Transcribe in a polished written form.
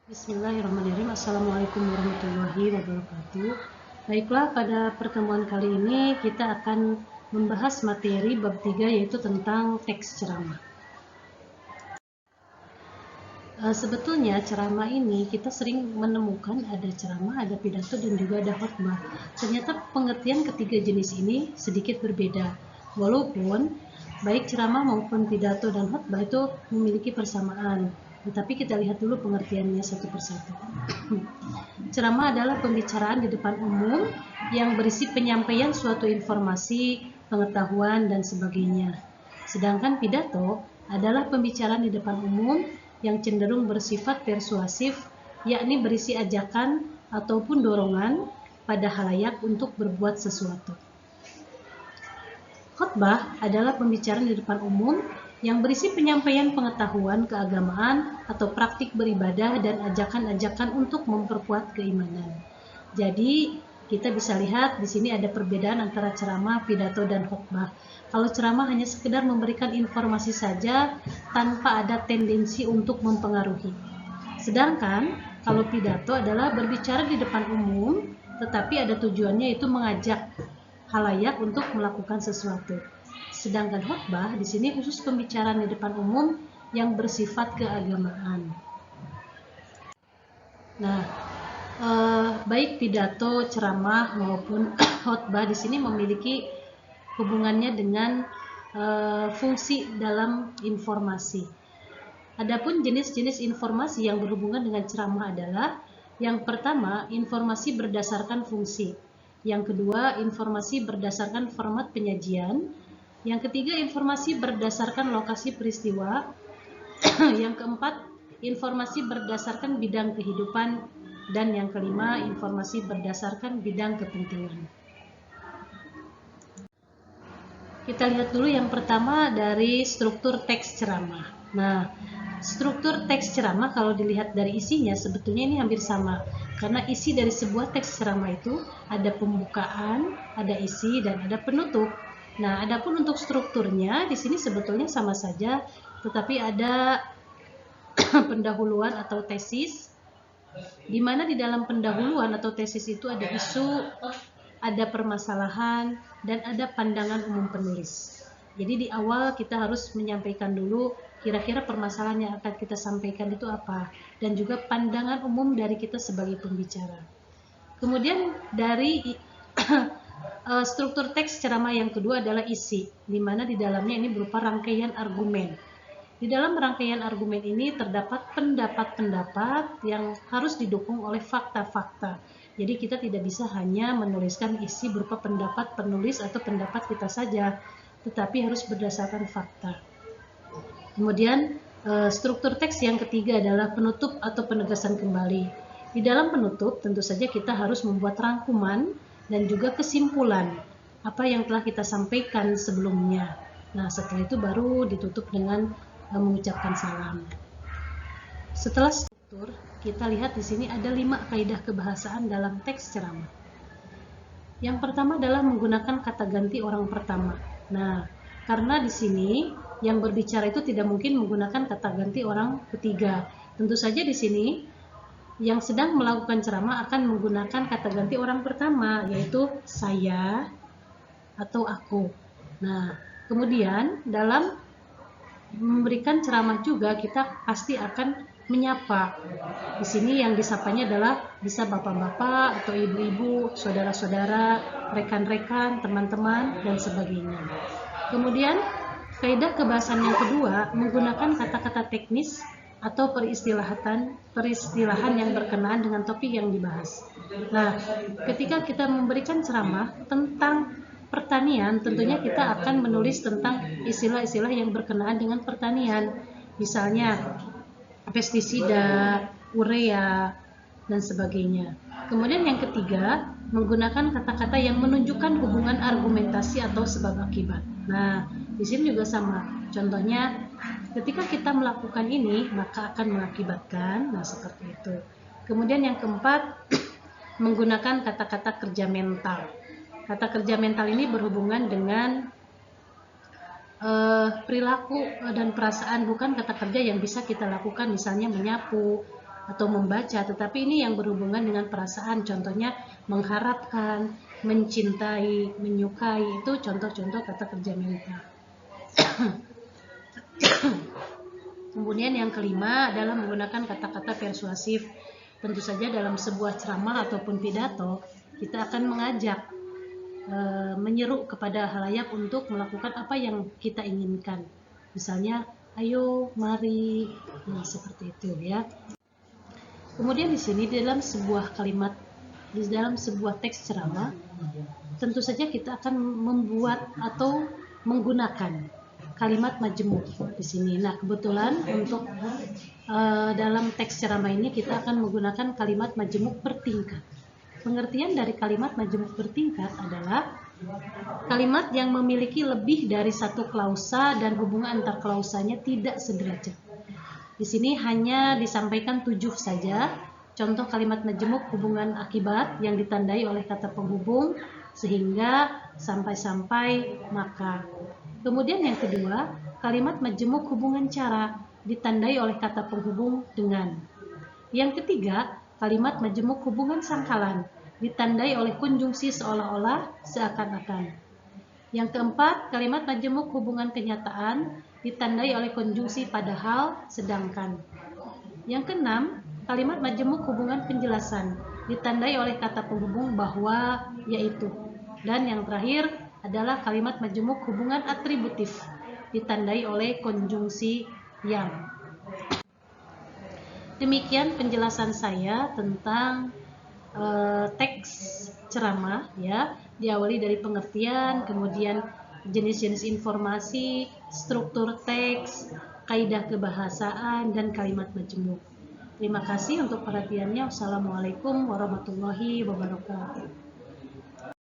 Bismillahirrahmanirrahim. Assalamualaikum warahmatullahi wabarakatuh. Baiklah, pada pertemuan kali ini kita akan membahas materi bab 3 yaitu tentang teks ceramah. Sebetulnya ceramah ini kita sering menemukan ada ceramah, ada pidato, dan juga ada khotbah. Ternyata pengertian ketiga jenis ini sedikit berbeda. Walaupun baik ceramah maupun pidato dan khotbah itu memiliki persamaan. Tetapi kita lihat dulu pengertiannya satu persatu. Ceramah adalah pembicaraan di depan umum yang berisi penyampaian suatu informasi, pengetahuan, dan sebagainya. Sedangkan pidato adalah pembicaraan di depan umum yang cenderung bersifat persuasif, yakni berisi ajakan ataupun dorongan pada halayak untuk berbuat sesuatu. Khotbah adalah pembicaraan di depan umum yang berisi penyampaian pengetahuan keagamaan atau praktik beribadah dan ajakan-ajakan untuk memperkuat keimanan. Jadi kita bisa lihat di sini ada perbedaan antara ceramah, pidato, dan khotbah. Kalau ceramah hanya sekedar memberikan informasi saja tanpa ada tendensi untuk mempengaruhi. Sedangkan kalau pidato adalah berbicara di depan umum, tetapi ada tujuannya yaitu mengajak halayak untuk melakukan sesuatu. Sedangkan khotbah di sini khusus pembicaraan di depan umum yang bersifat keagamaan. Nah, baik pidato, ceramah maupun khotbah di sini memiliki hubungannya dengan fungsi dalam informasi. Adapun jenis-jenis informasi yang berhubungan dengan ceramah adalah yang pertama, informasi berdasarkan fungsi. Yang kedua, informasi berdasarkan format penyajian. Yang ketiga, informasi berdasarkan lokasi peristiwa. Yang keempat, informasi berdasarkan bidang kehidupan. Dan yang kelima, informasi berdasarkan bidang kepentingan. Kita lihat dulu yang pertama dari struktur teks ceramah. Nah, struktur teks ceramah kalau dilihat dari isinya sebetulnya ini hampir sama. Karena isi dari sebuah teks ceramah itu ada pembukaan, ada isi, dan ada penutup. Nah, adapun untuk strukturnya di sini sebetulnya sama saja, tetapi ada pendahuluan atau tesis, di mana di dalam pendahuluan atau tesis itu ada isu, ada permasalahan, dan ada pandangan umum penulis. Jadi di awal kita harus menyampaikan dulu kira-kira permasalahan yang akan kita sampaikan itu apa, dan juga pandangan umum dari kita sebagai pembicara. Kemudian dari struktur teks ceramah yang kedua adalah isi, di mana di dalamnya ini berupa rangkaian argumen. Di dalam rangkaian argumen ini terdapat pendapat-pendapat yang harus didukung oleh fakta-fakta. Jadi kita tidak bisa hanya menuliskan isi berupa pendapat penulis atau pendapat kita saja, tetapi harus berdasarkan fakta. Kemudian struktur teks yang ketiga adalah penutup atau penegasan kembali. Di dalam penutup tentu saja kita harus membuat rangkuman dan juga kesimpulan apa yang telah kita sampaikan sebelumnya. Nah, setelah itu baru ditutup dengan mengucapkan salam. Setelah struktur, kita lihat di sini ada 5 kaidah kebahasaan dalam teks ceramah. Yang pertama adalah menggunakan kata ganti orang pertama. Nah, karena di sini yang berbicara itu tidak mungkin menggunakan kata ganti orang ketiga. Tentu saja di sini yang sedang melakukan ceramah akan menggunakan kata ganti orang pertama, yaitu saya atau aku. Nah, kemudian dalam memberikan ceramah juga kita pasti akan menyapa. Di sini yang disapanya adalah bisa bapak-bapak atau ibu-ibu, saudara-saudara, rekan-rekan, teman-teman, dan sebagainya. Kemudian kaidah kebahasaan yang kedua menggunakan kata-kata teknis atau peristilahan yang berkenaan dengan topik yang dibahas. Nah, ketika kita memberikan ceramah tentang pertanian, tentunya kita akan menulis tentang istilah-istilah yang berkenaan dengan pertanian. Misalnya pestisida, urea, dan sebagainya. Kemudian yang ketiga, menggunakan kata-kata yang menunjukkan hubungan argumentasi atau sebab akibat. Nah, di sini juga sama. Contohnya, ketika kita melakukan ini, maka akan mengakibatkan. Nah, seperti itu. Kemudian yang keempat, menggunakan kata-kata kerja mental. Kata kerja mental ini berhubungan dengan perilaku dan perasaan, bukan kata kerja yang bisa kita lakukan, misalnya menyapu, atau membaca, tetapi ini yang berhubungan dengan perasaan, contohnya mengharapkan, mencintai, menyukai, itu contoh-contoh kata kerja militer. Kemudian yang kelima adalah menggunakan kata-kata persuasif. Tentu saja dalam sebuah ceramah ataupun pidato, kita akan mengajak, menyeru kepada halayak untuk melakukan apa yang kita inginkan. Misalnya, ayo, mari, seperti itu ya. Kemudian di sini dalam sebuah kalimat, di dalam sebuah teks ceramah, tentu saja kita akan membuat atau menggunakan kalimat majemuk di sini. Nah, kebetulan untuk dalam teks ceramah ini kita akan menggunakan kalimat majemuk bertingkat. Pengertian dari kalimat majemuk bertingkat adalah kalimat yang memiliki lebih dari satu klausa dan hubungan antar klausanya tidak sederajat. Di sini hanya disampaikan 7 saja. Contoh kalimat majemuk hubungan akibat yang ditandai oleh kata penghubung sehingga, sampai-sampai, maka. Kemudian yang kedua, kalimat majemuk hubungan cara ditandai oleh kata penghubung dengan. Yang ketiga, kalimat majemuk hubungan sangkalan ditandai oleh konjungsi seolah-olah, seakan-akan. Yang keempat, kalimat majemuk hubungan kenyataan ditandai oleh konjungsi padahal, sedangkan. Yang keenam, kalimat majemuk hubungan penjelasan ditandai oleh kata penghubung bahwa, yaitu. Dan yang terakhir adalah kalimat majemuk hubungan atributif ditandai oleh konjungsi yang. Demikian penjelasan saya tentang teks ceramah ya, diawali dari pengertian, kemudian jenis-jenis informasi, struktur teks, kaidah kebahasaan, dan kalimat majemuk. Terima kasih untuk perhatiannya. Wassalamualaikum warahmatullahi wabarakatuh.